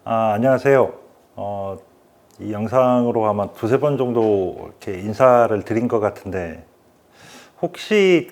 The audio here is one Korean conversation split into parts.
안녕하세요. 이 영상으로 아마 두세 번 정도 이렇게 인사를 드린 것 같은데, 혹시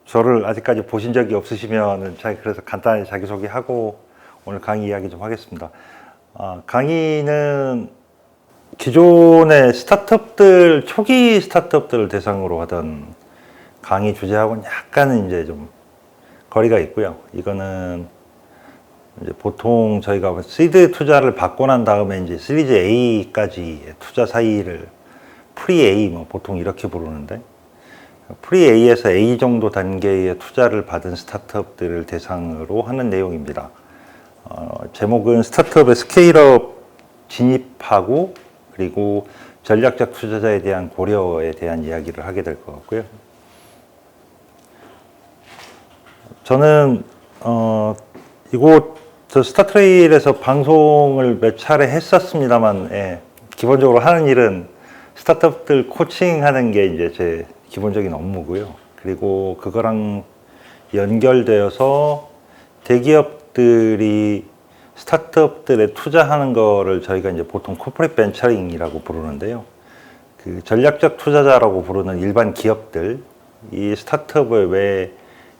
저를 아직까지 보신 적이 없으시면은 그래서 간단히 자기소개하고 오늘 강의 이야기 좀 하겠습니다. 강의는 기존의 스타트업들, 초기 스타트업들을 대상으로 하던 강의 주제하고는 약간은 이제 좀 거리가 있고요. 이거는 이제 보통 저희가 시드 투자를 받고 난 다음에 이제 시리즈 A까지 투자 사이를 프리 A, 보통 이렇게 부르는데, 프리 A에서 A 정도 단계의 투자를 받은 스타트업들을 대상으로 하는 내용입니다. 제목은 스타트업의 스케일업 진입하고 그리고 전략적 투자자에 대한 고려에 대한 이야기를 하게 될 것 같고요. 저는 저 스타트레일에서 방송을 몇 차례 했었습니다만, 기본적으로 하는 일은 스타트업들 코칭하는 게 이제 제 기본적인 업무고요. 그리고 그거랑 연결되어서 대기업들이 스타트업들에 투자하는 거를 저희가 이제 보통 코퍼레이트 벤처링이라고 부르는데요. 그 전략적 투자자라고 부르는 일반 기업들, 이 스타트업에 왜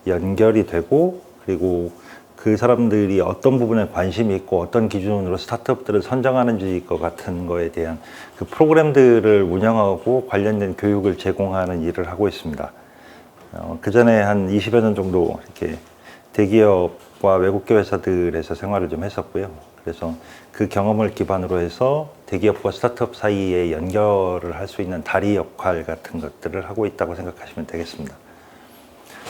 연결이 되고, 그리고 그 사람들이 어떤 부분에 관심이 있고 어떤 기준으로 스타트업들을 선정하는지 것 같은 거에 대한 그 프로그램들을 운영하고 관련된 교육을 제공하는 일을 하고 있습니다. 그 전에 한 20여 년 정도 이렇게 대기업과 외국계 회사들에서 생활을 좀 했었고요. 그래서 그 경험을 기반으로 해서 대기업과 스타트업 사이에 연결을 할 수 있는 다리 역할 같은 것들을 하고 있다고 생각하시면 되겠습니다.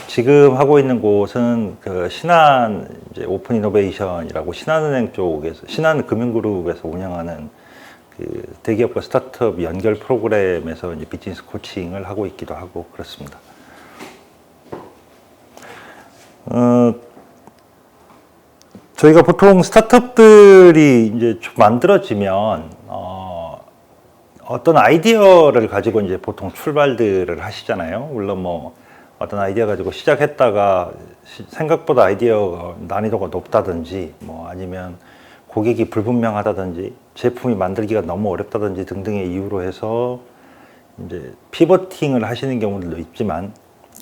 지금 하고 있는 곳은 그 신한 이제 오픈 이노베이션이라고 신한은행 쪽에서, 신한금융그룹에서 운영하는 그 대기업과 스타트업 연결 프로그램에서 이제 비즈니스 코칭을 하고 있기도 하고 그렇습니다. 저희가 보통 스타트업들이 이제 만들어지면 어떤 아이디어를 가지고 이제 보통 출발들을 하시잖아요. 물론 어떤 아이디어 가지고 시작했다가 생각보다 아이디어가 난이도가 높다든지, 아니면 고객이 불분명하다든지, 제품이 만들기가 너무 어렵다든지 등등의 이유로 해서 이제 피보팅을 하시는 경우들도 있지만,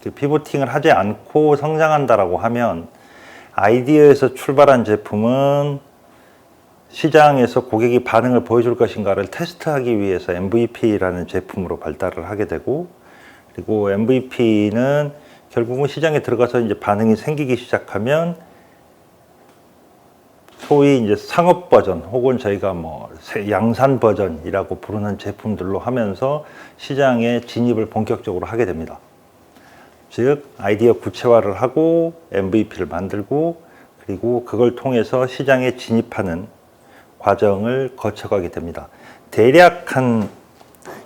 그 피보팅을 하지 않고 성장한다라고 하면 아이디어에서 출발한 제품은 시장에서 고객이 반응을 보여줄 것인가를 테스트하기 위해서 MVP라는 제품으로 발달을 하게 되고, 그리고 MVP는 결국은 시장에 들어가서 이제 반응이 생기기 시작하면 소위 이제 상업 버전 혹은 저희가 양산 버전이라고 부르는 제품들로 하면서 시장에 진입을 본격적으로 하게 됩니다. 즉 아이디어 구체화를 하고 MVP를 만들고 그리고 그걸 통해서 시장에 진입하는 과정을 거쳐가게 됩니다. 대략 한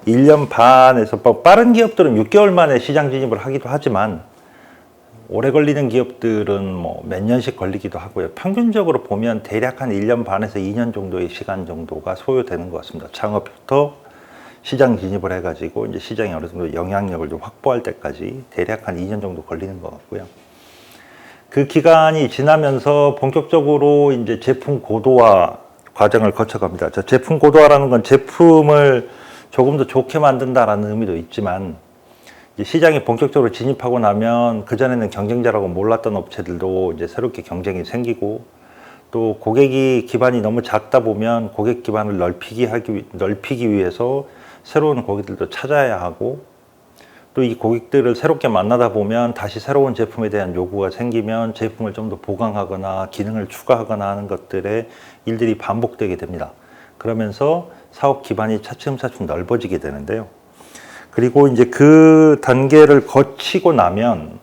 1년 반에서 빠른 기업들은 6개월 만에 시장 진입을 하기도 하지만 오래 걸리는 기업들은 몇 년씩 걸리기도 하고요. 평균적으로 보면 대략 한 1년 반에서 2년 정도의 시간 정도가 소요되는 것 같습니다. 창업부터 시장 진입을 해가지고 이제 시장에 어느 정도 영향력을 좀 확보할 때까지 대략 한 2년 정도 걸리는 것 같고요. 그 기간이 지나면서 본격적으로 이제 제품 고도화 과정을 거쳐갑니다. 제품 고도화라는 건 제품을 조금 더 좋게 만든다라는 의미도 있지만, 이제 시장에 본격적으로 진입하고 나면 그전에는 경쟁자라고 몰랐던 업체들도 이제 새롭게 경쟁이 생기고, 또 고객이 기반이 너무 작다 보면 고객 기반을 넓히기 위해서 새로운 고객들도 찾아야 하고, 또 이 고객들을 새롭게 만나다 보면 다시 새로운 제품에 대한 요구가 생기면 제품을 좀 더 보강하거나 기능을 추가하거나 하는 것들의 일들이 반복되게 됩니다. 그러면서 사업 기반이 차츰차츰 넓어지게 되는데요. 그리고 이제 그 단계를 거치고 나면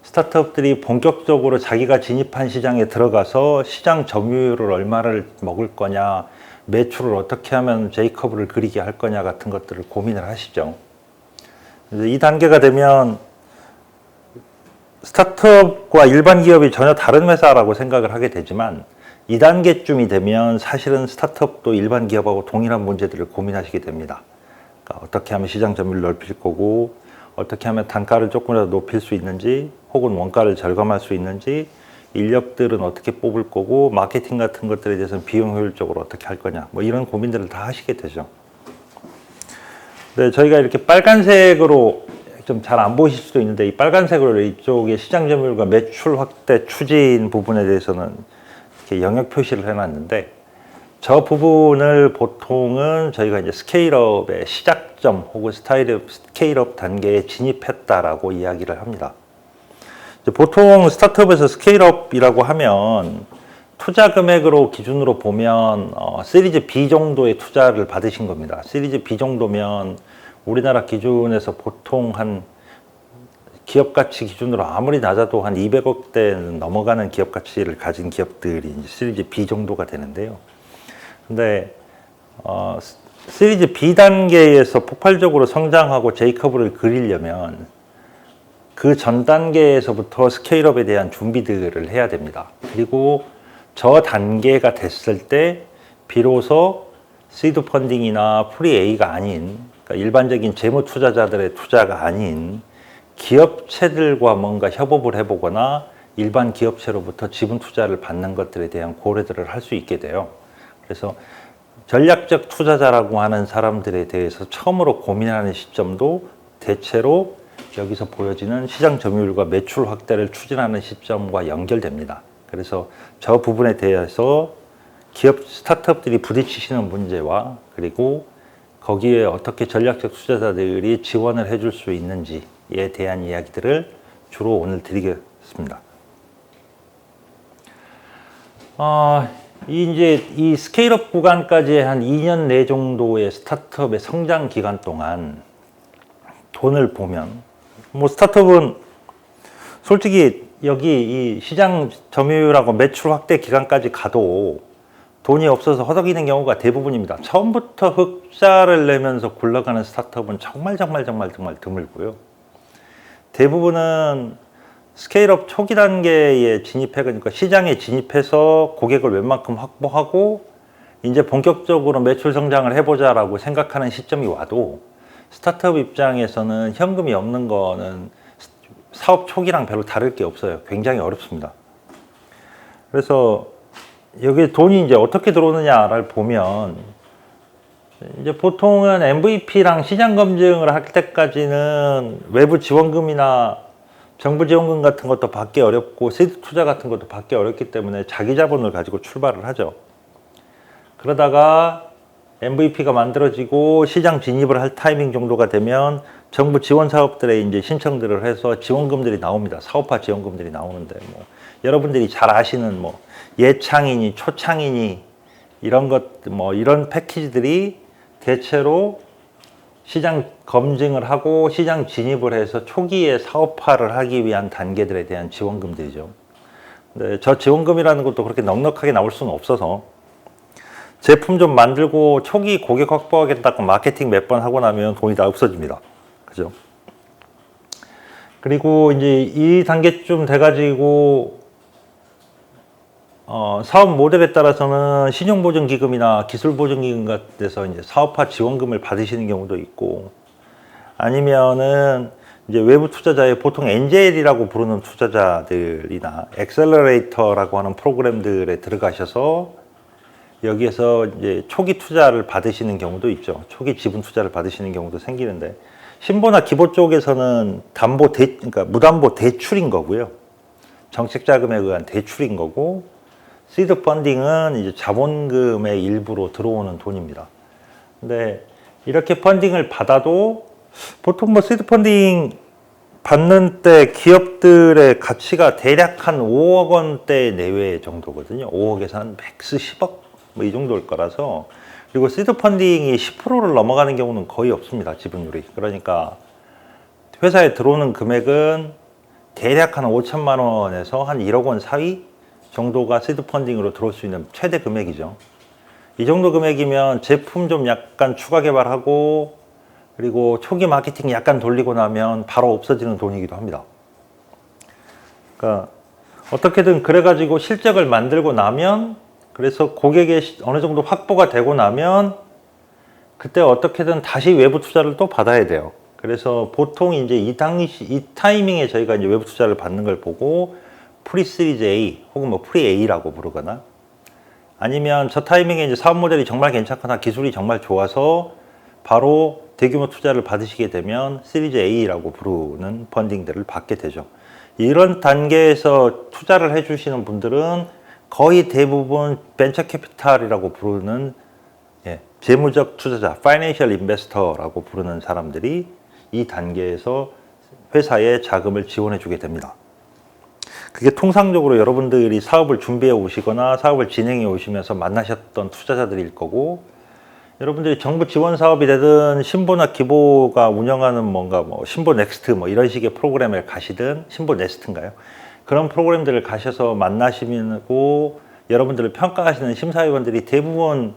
스타트업들이 본격적으로 자기가 진입한 시장에 들어가서 시장 점유율을 얼마를 먹을 거냐, 매출을 어떻게 하면 J커브를 그리게 할 거냐 같은 것들을 고민을 하시죠. 그래서 이 단계가 되면 스타트업과 일반 기업이 전혀 다른 회사라고 생각을 하게 되지만, 2단계쯤이 되면 사실은 스타트업도 일반 기업하고 동일한 문제들을 고민하시게 됩니다. 그러니까 어떻게 하면 시장 점유율을 넓힐 거고, 어떻게 하면 단가를 조금이라도 높일 수 있는지, 혹은 원가를 절감할 수 있는지, 인력들은 어떻게 뽑을 거고 마케팅 같은 것들에 대해서는 비용 효율적으로 어떻게 할 거냐 뭐 이런 고민들을 다 하시게 되죠. 네, 저희가 이렇게 빨간색으로 좀 잘 안 보이실 수도 있는데 이 빨간색으로 이쪽에 시장 점유율과 매출 확대 추진 부분에 대해서는 이렇게 영역 표시를 해놨는데 저 부분을 보통은 저희가 이제 스케일업의 시작점 혹은 스케일업 단계에 진입했다라고 이야기를 합니다. 보통 스타트업에서 스케일업이라고 하면 투자 금액으로 기준으로 보면 시리즈 B 정도의 투자를 받으신 겁니다. 시리즈 B 정도면 우리나라 기준에서 보통 한 기업 가치 기준으로 아무리 낮아도 한 200억대는 넘어가는 기업 가치를 가진 기업들이 이제 시리즈 B 정도가 되는데요. 근데 시리즈 B 단계에서 폭발적으로 성장하고 J커브를 그리려면 그 전 단계에서부터 스케일업에 대한 준비들을 해야 됩니다. 그리고 저 단계가 됐을 때 비로소 시드 펀딩이나 프리 A가 아닌 그러니까 일반적인 재무 투자자들의 투자가 아닌 기업체들과 뭔가 협업을 해보거나 일반 기업체로부터 지분 투자를 받는 것들에 대한 고려들을 할 수 있게 돼요. 그래서 전략적 투자자라고 하는 사람들에 대해서 처음으로 고민하는 시점도 대체로 여기서 보여지는 시장 점유율과 매출 확대를 추진하는 시점과 연결됩니다. 그래서 저 부분에 대해서 기업 스타트업들이 부딪히시는 문제와 그리고 거기에 어떻게 전략적 투자자들이 지원을 해줄 수 있는지에 대한 이야기들을 주로 오늘 드리겠습니다. 이제 이 스케일업 구간까지 한 2년 내 정도의 스타트업의 성장 기간 동안 돈을 보면 뭐 스타트업은 솔직히 여기 이 시장 점유율하고 매출 확대 기간까지 가도 돈이 없어서 허덕이는 경우가 대부분입니다. 처음부터 흑자를 내면서 굴러가는 스타트업은 정말 드물고요. 대부분은 스케일업 초기 단계에 그러니까 시장에 진입해서 고객을 웬만큼 확보하고 이제 본격적으로 매출 성장을 해보자라고 생각하는 시점이 와도 스타트업 입장에서는 현금이 없는 거는 사업 초기랑 별로 다를 게 없어요. 굉장히 어렵습니다. 그래서 여기 돈이 이제 어떻게 들어오느냐를 보면 이제 보통은 MVP랑 시장 검증을 할 때까지는 외부 지원금이나 정부 지원금 같은 것도 받기 어렵고 시드 투자 같은 것도 받기 어렵기 때문에 자기 자본을 가지고 출발을 하죠. 그러다가 MVP가 만들어지고 시장 진입을 할 타이밍 정도가 되면 정부 지원 사업들에 이제 신청들을 해서 지원금들이 나옵니다. 사업화 지원금들이 나오는데 뭐 여러분들이 잘 아시는 뭐 예창이니 초창이니 이런 것 뭐 이런 패키지들이 대체로 시장 검증을 하고 시장 진입을 해서 초기에 사업화를 하기 위한 단계들에 대한 지원금들이죠. 근데 저 지원금이라는 것도 그렇게 넉넉하게 나올 수는 없어서 제품 좀 만들고 초기 고객 확보하겠다고 마케팅 몇 번 하고 나면 돈이 다 없어집니다. 그죠? 그리고 이제 이 단계쯤 돼가지고 사업 모델에 따라서는 신용보증기금이나 기술보증기금 같은 데서 이제 사업화 지원금을 받으시는 경우도 있고 아니면은 이제 외부 투자자의 보통 엔젤이라고 부르는 투자자들이나 엑셀러레이터라고 하는 프로그램들에 들어가셔서 여기에서 이제 초기 투자를 받으시는 경우도 있죠. 초기 지분 투자를 받으시는 경우도 생기는데 신보나 기보 쪽에서는 그러니까 무담보 대출인 거고요. 정책 자금에 의한 대출인 거고 시드 펀딩은 이제 자본금의 일부로 들어오는 돈입니다. 근데 이렇게 펀딩을 받아도 보통 뭐 시드 펀딩 받는 때 기업들의 가치가 대략 한 5억 원대 내외 정도거든요. 5억에서 한 맥스 10억 뭐 이 정도일 거라서 그리고 시드 펀딩이 10%를 넘어가는 경우는 거의 없습니다. 지분율이. 그러니까 회사에 들어오는 금액은 대략 한 5천만 원에서 한 1억 원 사이 정도가 시드 펀딩으로 들어올 수 있는 최대 금액이죠. 이 정도 금액이면 제품 좀 약간 추가 개발하고 그리고 초기 마케팅 약간 돌리고 나면 바로 없어지는 돈이기도 합니다. 그러니까 어떻게든 그래가지고 실적을 만들고 나면 그래서 고객의 어느 정도 확보가 되고 나면 그때 어떻게든 다시 외부 투자를 또 받아야 돼요. 그래서 보통 이제 이 타이밍에 저희가 이제 외부 투자를 받는 걸 보고 프리 시리즈 A 혹은 뭐 프리 A라고 부르거나 아니면 저 타이밍에 이제 사업 모델이 정말 괜찮거나 기술이 정말 좋아서 바로 대규모 투자를 받으시게 되면 시리즈 A라고 부르는 펀딩들을 받게 되죠. 이런 단계에서 투자를 해주시는 분들은 거의 대부분 벤처 캐피탈이라고 부르는 재무적 투자자, 파이낸셜 인베스터라고 부르는 사람들이 이 단계에서 회사에 자금을 지원해 주게 됩니다. 그게 통상적으로 여러분들이 사업을 준비해 오시거나 사업을 진행해 오시면서 만나셨던 투자자들일 거고, 여러분들이 정부 지원 사업이 되든 신보나 기보가 운영하는 뭔가 뭐 신보 넥스트 뭐 이런 식의 프로그램을 가시든 신보 네스트인가요? 그런 프로그램들을 가셔서 만나시고 여러분들을 평가하시는 심사위원들이 대부분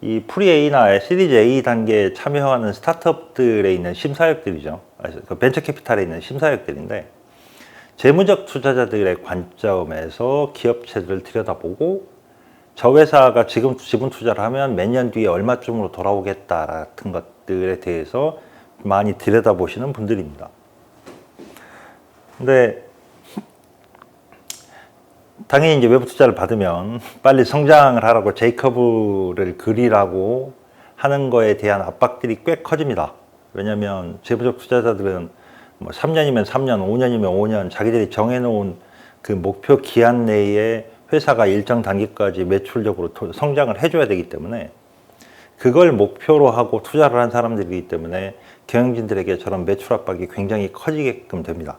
이 프리 A나 시리즈 A 단계에 참여하는 스타트업들에 있는 심사역들이죠. 그 벤처 캐피탈에 있는 심사역들인데, 재무적 투자자들의 관점에서 기업체들을 들여다보고 저 회사가 지금 지분 투자를 하면 몇 년 뒤에 얼마쯤으로 돌아오겠다 같은 것들에 대해서 많이 들여다보시는 분들입니다. 근데 당연히 이제 외부 투자를 받으면 빨리 성장을 하라고 제이커브를 그리라고 하는 거에 대한 압박들이 꽤 커집니다. 왜냐하면 재무적 투자자들은 뭐 3년이면 3년, 5년이면 5년 자기들이 정해놓은 그 목표 기한 내에 회사가 일정 단계까지 매출적으로 성장을 해줘야 되기 때문에 그걸 목표로 하고 투자를 한 사람들이기 때문에 경영진들에게 저런 매출 압박이 굉장히 커지게끔 됩니다.